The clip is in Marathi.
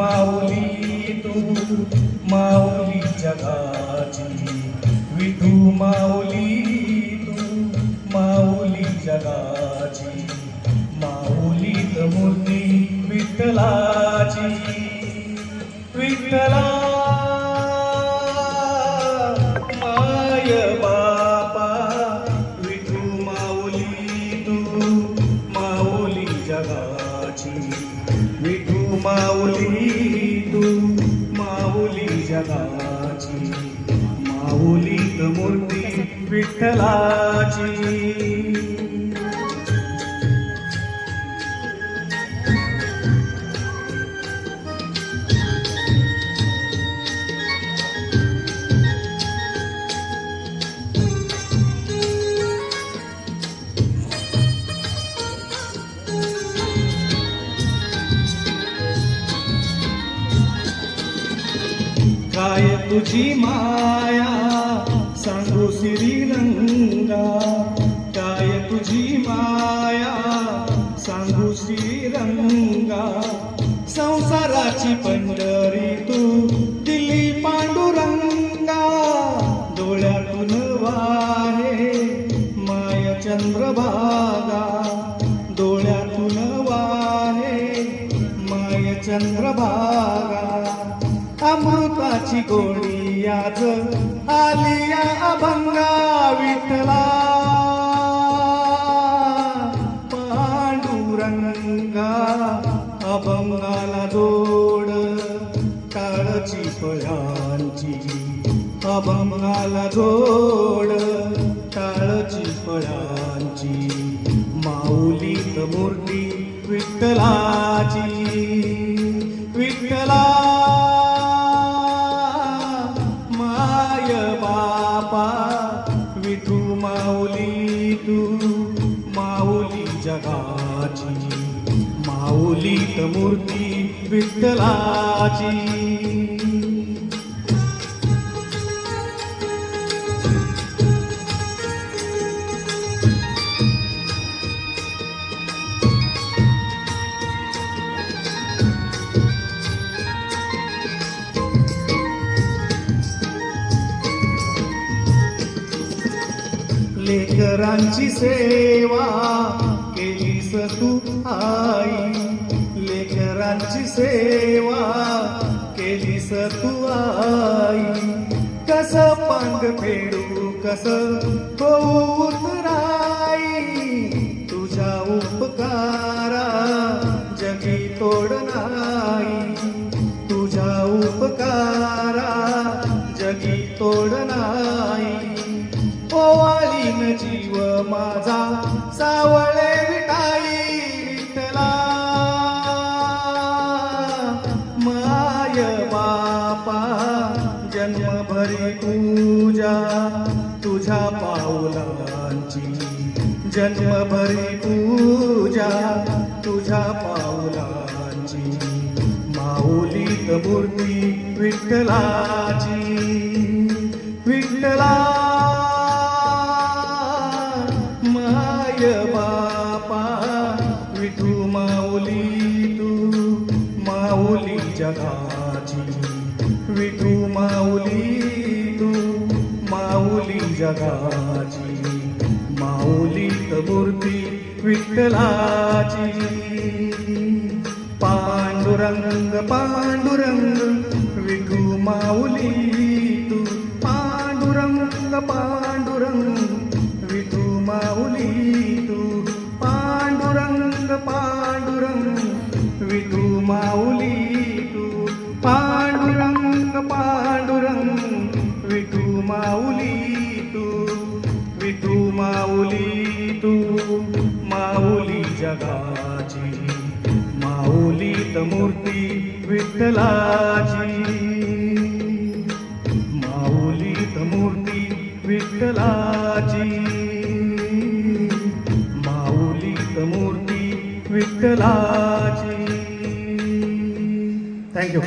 माऊली तू माऊली जगाची, विठू माऊली तू माऊली जगाची, माऊलीत मूर्ती विठ्ठलाची. विठ्ठला माय बापा विठू माऊली तू माऊली जगाची, विठू माऊली तू माऊली जगाची, माऊलीत मूर्ती विठ्ठलाची. काय तुझी माया सांगू श्रीरंगा, काय तुझी माया सांगू श्रीरंगा. संसाराची पंढरी तू दिली पांडुरंगा, डोळ्यातून वाहे माय चंद्रभागा, डोळ्यातून वाहे माय चंद्रभागा. अमृताची गोडी आज आलिया अभंगा, विठ्ठला पांडुरंगा. अभंगाला जोड टाळची फळांची, अभंगाला जोड टाळची फळांची, माऊलीत मूर्ती विठ्ठलाची. विठ्ठला विठू माऊली तू माऊली जगाची, माऊलीत मूर्ती विठ्ठलाची. लेकरांची सेवा केलीस तू आई, लेकरांची सेवा केलीस तू आई. कस पांग फेडू कस होऊ उतराई, तुझ्या उपकारा जगी तोड नाही, तुझ्या उपकारा जगी तोड नाही. ओवाळीन जीव माझा सावळे विटाई, विठ्ठला माय बापा. जन्मभरी पूजा तुझ्या पाऊलांची, जन्मभरी पूजा तुझ्या पाऊलांची, माऊलीत मूर्ती विठ्ठलाची. विठ्ठला बापा विठू माऊली तू माऊली जगाची, विठू माऊली तू माऊली जगाची, माऊलीत मूर्ती विठ्ठलाची. पांडुरंग पांडुरंग विठू माऊली तू, पांडुरंग पांडुरंग विठू माऊली तू, पांडुरंग पांडुरंग विठू माऊली तू, पांडुरंग पांडुरंग विठू माऊली तू, विठू माऊली तू माऊली जगाची, माऊलीत मूर्ती विठ्ठलाची, माऊलीत मूर्ती विठ्ठलाची, माऊलीत मूर्ती विठ्ठलाची. थँक्यू.